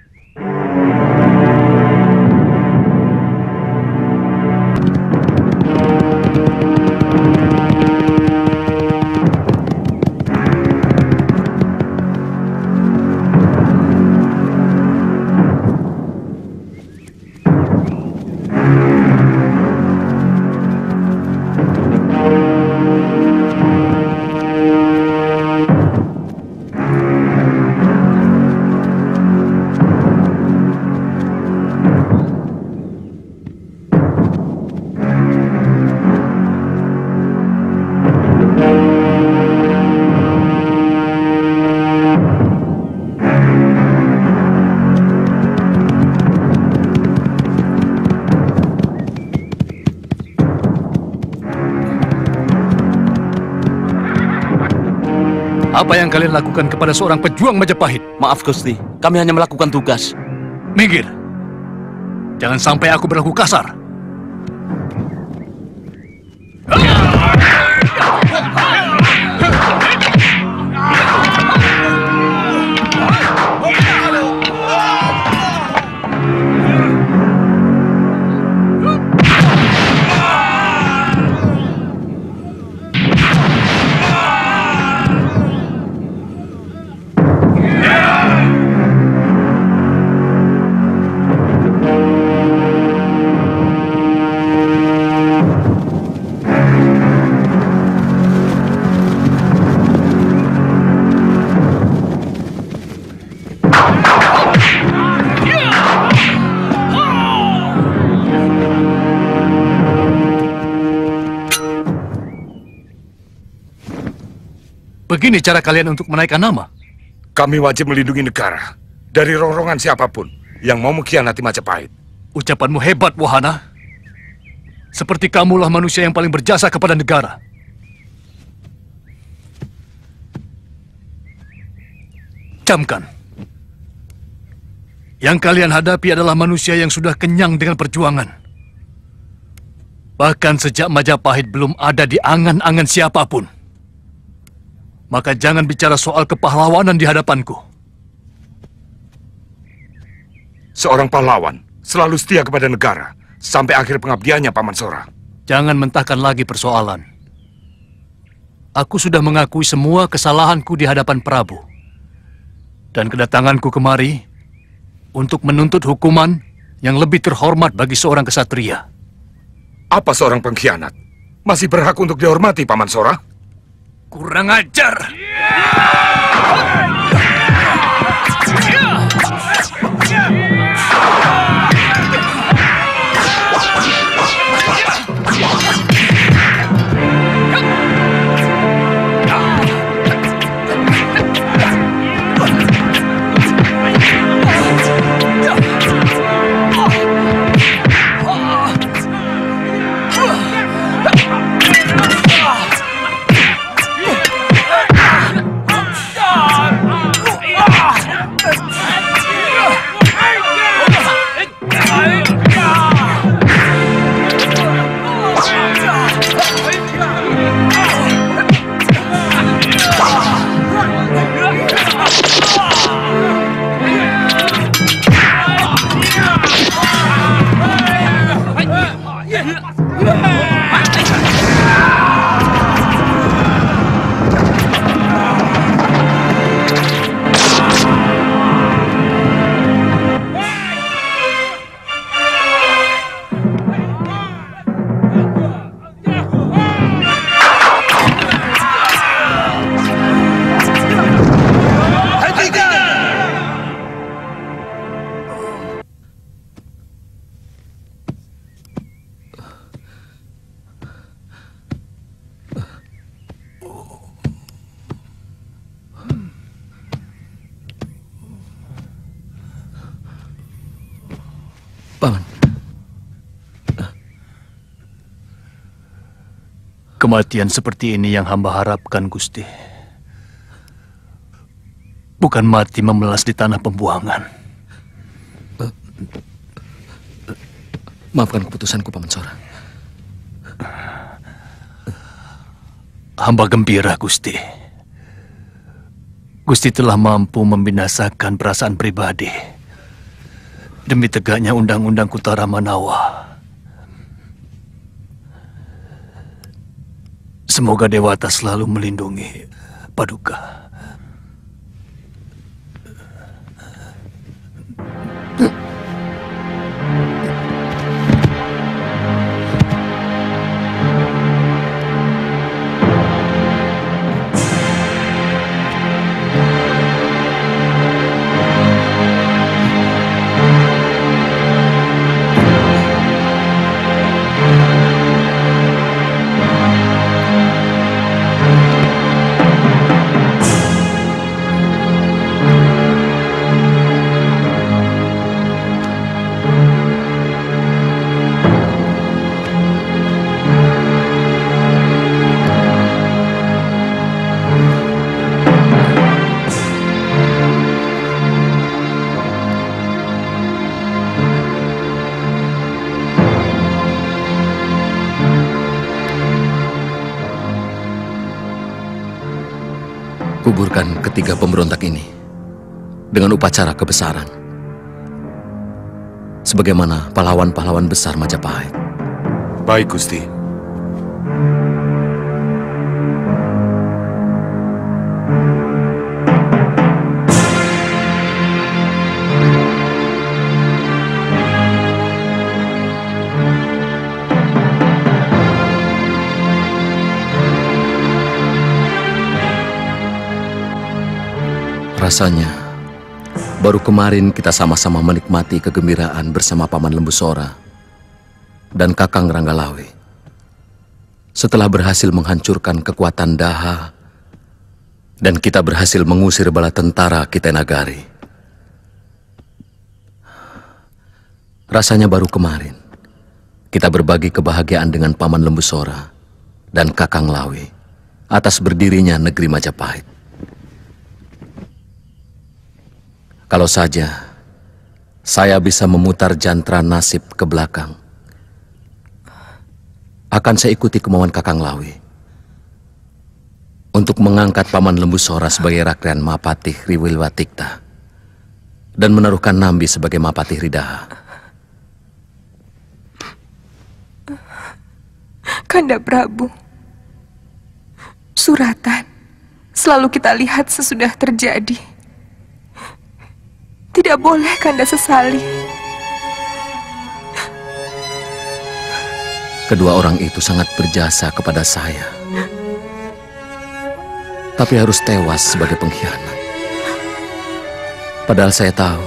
Speaker 3: Apa yang kalian lakukan kepada seorang pejuang Majapahit?
Speaker 6: Maaf, Gusti. Kami hanya melakukan tugas.
Speaker 3: Minggir. Jangan sampai aku berlaku kasar. Begini cara kalian untuk menaikkan nama?
Speaker 8: Kami wajib melindungi negara dari rongrongan siapapun yang mau mengkhianati Majapahit.
Speaker 3: Ucapanmu hebat, Wahana. Seperti kamulah manusia yang paling berjasa kepada negara. Camkan. Yang kalian hadapi adalah manusia yang sudah kenyang dengan perjuangan. Bahkan sejak Majapahit belum ada di angan-angan siapapun. Maka jangan bicara soal kepahlawanan di hadapanku.
Speaker 8: Seorang pahlawan selalu setia kepada negara sampai akhir pengabdiannya, Paman Sora.
Speaker 3: Jangan mentahkan lagi persoalan. Aku sudah mengakui semua kesalahanku di hadapan Prabu. Dan kedatanganku kemari untuk menuntut hukuman yang lebih terhormat bagi seorang kesatria.
Speaker 8: Apa seorang pengkhianat masih berhak untuk dihormati, Paman Sora?
Speaker 3: Kurang ajar!
Speaker 4: Paman.
Speaker 3: Kematian seperti ini yang hamba harapkan, Gusti. Bukan mati memelas di tanah pembuangan.
Speaker 4: Maafkan keputusanku, Paman Sora.
Speaker 3: Hamba gembira, Gusti. Gusti telah mampu membinasakan perasaan pribadi demi tegaknya undang-undang Kutara Manawa. Semoga Dewata selalu melindungi Paduka.
Speaker 4: Kuburkan ketiga pemberontak ini dengan upacara kebesaran, sebagaimana pahlawan-pahlawan besar Majapahit.
Speaker 8: Baik, Gusti.
Speaker 4: Rasanya, baru kemarin kita sama-sama menikmati kegembiraan bersama Paman Lembu Sora dan Kakang Ranggalawe. Setelah berhasil menghancurkan kekuatan Daha, dan kita berhasil mengusir bala tentara Kitenagari. Rasanya baru kemarin, kita berbagi kebahagiaan dengan Paman Lembu Sora dan Kakang Lawe atas berdirinya negeri Majapahit. Kalau saja saya bisa memutar jantra nasib ke belakang, akan saya ikuti kemauan Kakang Lawe untuk mengangkat Paman Lembu Sora sebagai Rakren Mapatih Riwilwatikta dan menaruhkan Nambi sebagai Mapatih Ridaha.
Speaker 9: Kanda Prabu, suratan selalu kita lihat sesudah terjadi. Tidak boleh Kanda sesali.
Speaker 4: Kedua orang itu sangat berjasa kepada saya, tapi harus tewas sebagai pengkhianat. Padahal saya tahu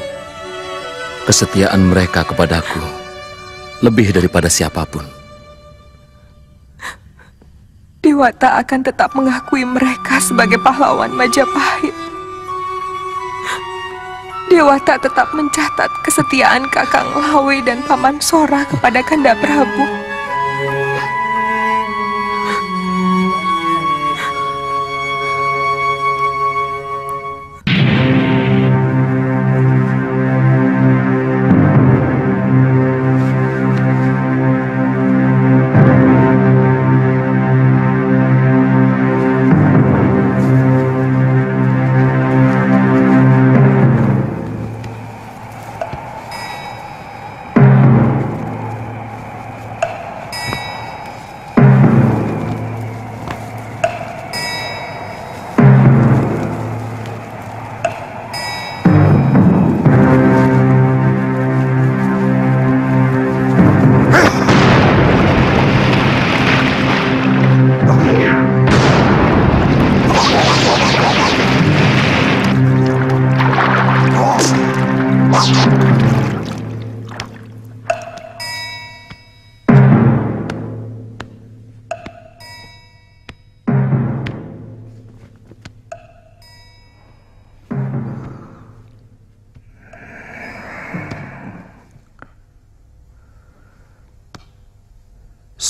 Speaker 4: kesetiaan mereka kepadaku lebih daripada siapapun.
Speaker 9: Dewata akan tetap mengakui mereka sebagai pahlawan Majapahit. Dewata tetap mencatat kesetiaan Kakang Lawe dan Paman Sora kepada Kanda Prabu.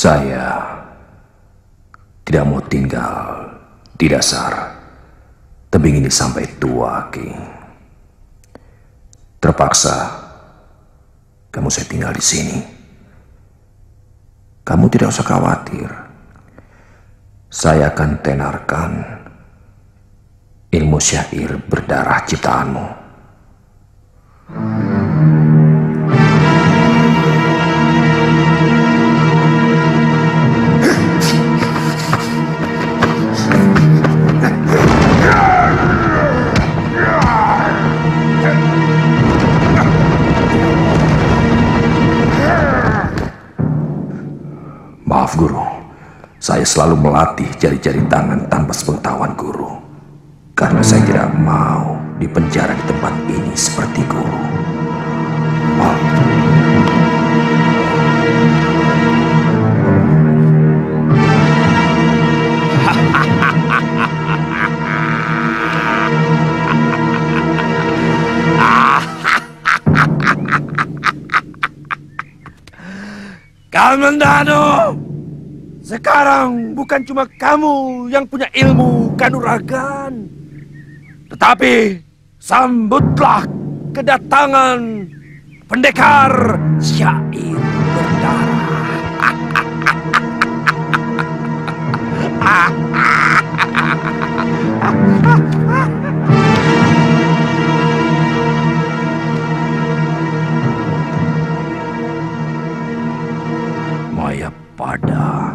Speaker 14: Saya tidak mau tinggal di dasar tebing ini sampai tua, Ki. Terpaksa kamu saya tinggal di sini. Kamu tidak usah khawatir. Saya akan tenarkan ilmu syair berdarah ciptaanmu. Maaf Guru, saya selalu melatih jari-jari tangan tanpa sepengetahuan Guru. Karena saya tidak mau dipenjara di tempat ini seperti Guru. Maaf.
Speaker 20: Kamandano, sekarang bukan cuma kamu yang punya ilmu kanuragan, tetapi sambutlah kedatangan pendekar syair berdarah.
Speaker 14: Mayapada,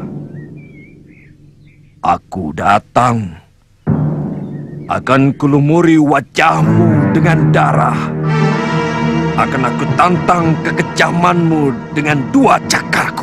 Speaker 14: aku datang. Akan kulumuri wajahmu dengan darah. Akan aku tantang kekejamanmu dengan 2 cakarku.